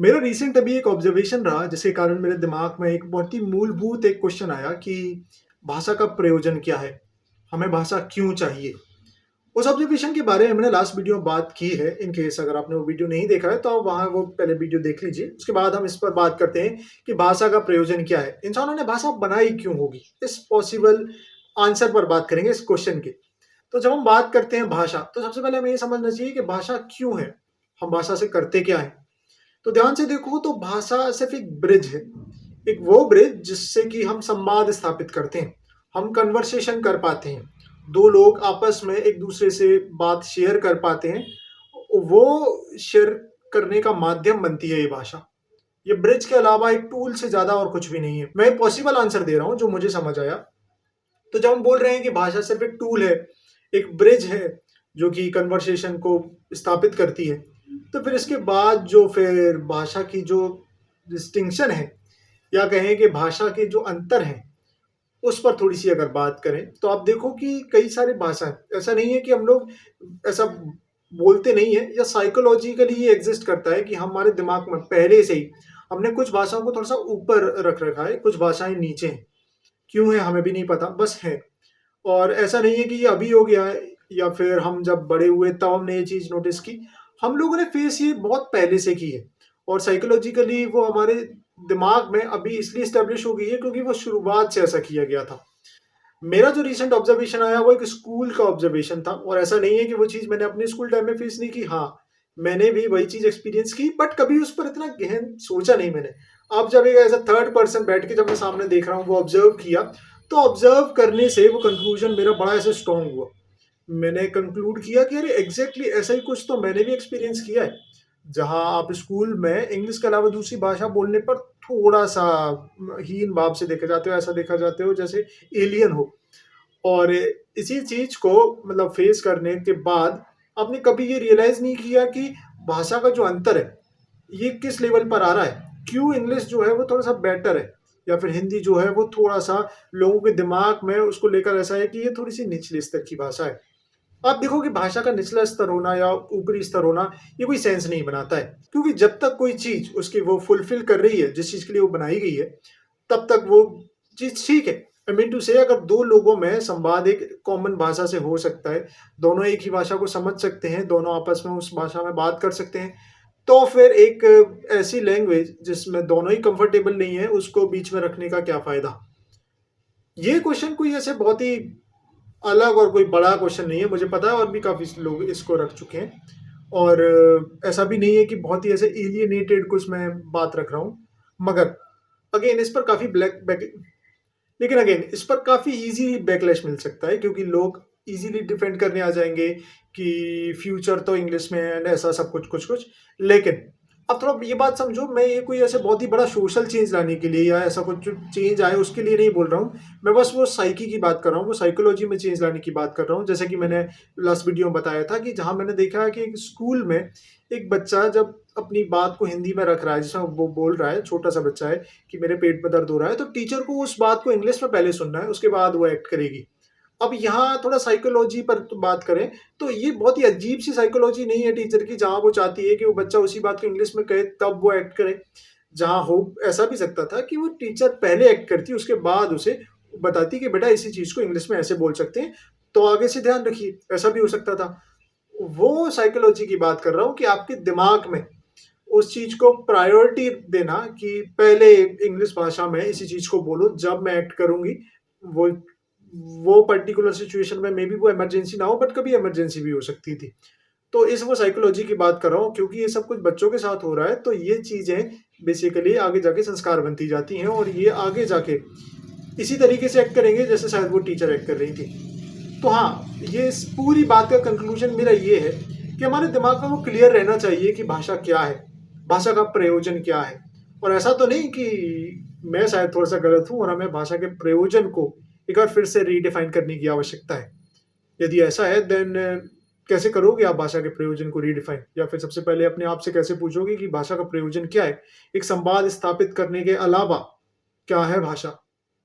मेरा रिसेंट अभी एक ऑब्जर्वेशन रहा जिसके कारण मेरे दिमाग में एक बहुत ही मूलभूत एक क्वेश्चन आया कि भाषा का प्रयोजन क्या है? हमें भाषा क्यों चाहिए? उस ऑब्जर्वेशन के बारे में मैंने लास्ट वीडियो में बात की है। इन केस अगर आपने वो वीडियो नहीं देखा है तो आप वहाँ वो पहले वीडियो देख लीजिए। उसके बाद हम इस पर बात करते हैं कि भाषा का प्रयोजन क्या है? इंसानों ने भाषा बनाई क्यों होगी? इस पॉसिबल आंसर पर बात करेंगे इस क्वेश्चन के। तो जब हम बात करते हैं भाषा, तो सबसे पहले हमें ये समझना चाहिए कि भाषा क्यों है? हम भाषा से करते क्या हैं? तो ध्यान से देखो तो भाषा सिर्फ एक ब्रिज है। एक वो ब्रिज जिससे कि हम संवाद स्थापित करते हैं। हम कन्वर्सेशन कर पाते हैं। 2 लोग आपस में एक-दूसरे से बात शेयर कर पाते हैं। वो शेयर करने का माध्यम बनती है ये भाषा। ये ब्रिज के अलावा एक टूल से ज़्यादा और कुछ भी नहीं है। मैं एक पॉसिबल आंसर दे रहा हूँ जो मुझे समझ आया। तो जब हम बोल रहे हैं कि भाषा सिर्फ एक टूल है, एक ब्रिज है, जो कि कन्वर्सेशन को स्थापित करती है, तो फिर इसके बाद जो फिर भाषा की जो डिस्टिंक्शन है या कहें कि भाषा के जो अंतर हैं, उस पर थोड़ी-सी अगर बात करें, तो आप देखो कि कई सारी भाषाएँ ऐसा नहीं है कि हम लोग ऐसा बोलते नहीं हैं या साइकोलॉजिकली ये एक्ज़िस्ट करता है कि हमारे दिमाग में पहले से ही हमने कुछ भाषाओं को थोड़ा-सा ऊपर रख रखा है, कुछ भाषाएँ नीचे हैं। क्यों है हमें भी नहीं पता, बस है। और ऐसा नहीं है कि ये अभी हो गया है या फिर हम जब बड़े हुए तब हमने ये चीज़ नोटिस की। हम लोगों ने फेस ये बहुत पहले से की है और साइकोलॉजिकली वो हमारे दिमाग में अभी इसलिए एस्टेब्लिश हो गई है क्योंकि वो शुरुआत से ऐसा किया गया था। मेरा जो रीसेंट ऑब्जर्वेशन आया वो एक स्कूल का ऑब्जर्वेशन था और ऐसा नहीं है कि वो चीज़ मैंने अपने स्कूल टाइम में फेस नहीं की। हाँ, मैंने भी वही चीज़ एक्सपीरियंस की बट कभी उस पर इतना गहन सोचा नहीं मैंने। अब जब एक एज़ अ थर्ड पर्सन बैठ के जब मैं सामने देख रहा हूँ, वो ऑब्ज़र्व किया, तो ऑब्ज़र्व करने से वो कंक्लूज़न मेरा बड़ा ऐसे स्ट्रॉन्ग हुआ। मैंने कंक्लूड किया कि अरे एग्ज़ैक्टली ऐसा ही कुछ तो मैंने भी एक्सपीरियंस किया है। जहाँ आप स्कूल में इंग्लिश के अलावा दूसरी भाषा बोलने पर थोड़ा-सा हीन भाव से देखे जाते हो, ऐसा देखा जाते हो जैसे एलियन हो। और इसी चीज़ को मतलब फेस करने के बाद आपने कभी ये रियलाइज़ नहीं किया कि भाषा का जो अंतर है, ये किस लेवल पर आ रहा है? क्यों इंग्लिश जो है वो थोड़ा-सा बेटर है या फिर हिंदी जो है वो थोड़ा-सा लोगों के दिमाग में उसको लेकर ऐसा है कि ये थोड़ी-सी निचले स्तर की भाषा है। आप देखो कि भाषा का निचला स्तर होना या ऊपरी स्तर होना, ये कोई सेंस नहीं बनाता है। क्योंकि जब तक कोई चीज़ उसकी वो फुलफ़िल कर रही है, जिस चीज़ के लिए वो बनाई गई है, तब तक वो चीज़ ठीक है। आई मीन टू से अगर 2 लोगों में संवाद एक कॉमन भाषा से हो सकता है, दोनों एक ही भाषा को समझ सकते हैं, दोनों आपस में उस भाषा में बात कर सकते हैं, तो फिर एक ऐसी लैंग्वेज जिसमें दोनों ही कंफर्टेबल नहीं है, उसको बीच में रखने का क्या फ़ायदा? ये क्वेश्चन कोई ऐसे बहुत ही अलग और कोई बड़ा क्वेश्चन नहीं है, मुझे पता है और भी काफ़ी स लोग इसको रख चुके हैं और ऐसा भी नहीं है कि बहुत ही ऐसे एलियनेटेड कुछ मैं बात रख रहा हूँ। मगर अगेन इस पर काफ़ी ब्लैक बैक लेकिन अगेन इस पर काफ़ी ईज़ी बैकलैश मिल सकता है क्योंकि लोग ईज़िली डिफेंड करने आ जाएँगे कि फ्यूचर तो इंग्लिश में है एंड ऐसा सब कुछ-कुछ-कुछ। लेकिन अब थोड़ा ये बात समझो मैं ये कोई ऐसे बहुत ही बड़ा सोशल चेंज लाने के लिए या ऐसा कुछ जो चेंज आए उसके लिए नहीं बोल रहा हूँ। मैं बस वो साइकी की बात कर रहा हूँ, वो साइकोलॉजी में चेंज लाने की बात कर रहा हूँ। जैसे कि मैंने लास्ट वीडियो में बताया था कि जहाँ मैंने देखा है कि एक स्कूल में एक बच्चा जब अपनी बात को हिंदी में रख रहा है, जिसमें वो बोल रहा है, छोटा-सा बच्चा है कि मेरे पेट में दर्द हो रहा है, तो टीचर को उस बात को इंग्लिश में पहले सुनना है, उसके बाद वो एक्ट करेगी। अब यहाँ थोड़ा साइकोलॉजी पर तो बात करें, तो ये बहुत ही अजीब-सी साइकोलॉजी नहीं है टीचर की, जहाँ वो चाहती है कि वो बच्चा उसी बात को इंग्लिश में कहे, तब वो एक्ट करे। जहाँ हो ऐसा भी सकता था कि वो टीचर पहले एक्ट करती, उसके बाद उसे बताती कि बेटा इसी चीज़ को इंग्लिश में ऐसे बोल सकते हैं, तो आगे से ध्यान रखिए, ऐसा भी हो सकता था। वो साइकोलॉजी की बात कर रहा हूँ कि आपके दिमाग में उस चीज़ को प्रायोरिटी देना कि पहले इंग्लिश भाषा में इसी चीज़ को बोलो, जब मैं एक्ट करूँगी, वो वो पर्टिकुलर सिचुएशन में मेबी वो इमरजेंसी ना हो बट कभी इमरजेंसी भी हो सकती थी। तो इस वो साइकोलॉजी की बात कर रहा हूँ क्योंकि ये सब कुछ बच्चों के साथ हो रहा है, तो ये चीज़ें बेसिकली आगे जाके संस्कार बनती जाती हैं और ये आगे जाके इसी तरीके से एक्ट करेंगे जैसे शायद वो टीचर एक्ट कर रही थी। तो हाँ, ये इस पूरी बात का कंक्लूज़न मेरा ये है कि हमारे दिमाग में वो क्लियर रहना चाहिए कि भाषा क्या है? भाषा का प्रयोजन क्या है? और ऐसा तो नहीं कि मैं शायद थोड़ा-सा गलत हूँ और हमें भाषा के प्रयोजन को एक बार फिर से रीडिफाइन करने की आवश्यकता है। यदि ऐसा है देन कैसे करोगे आप भाषा के प्रयोजन को रीडिफाइन? या फिर सबसे पहले अपने आप से कैसे पूछोगे कि भाषा का प्रयोजन क्या है? एक संवाद स्थापित करने के अलावा क्या है भाषा?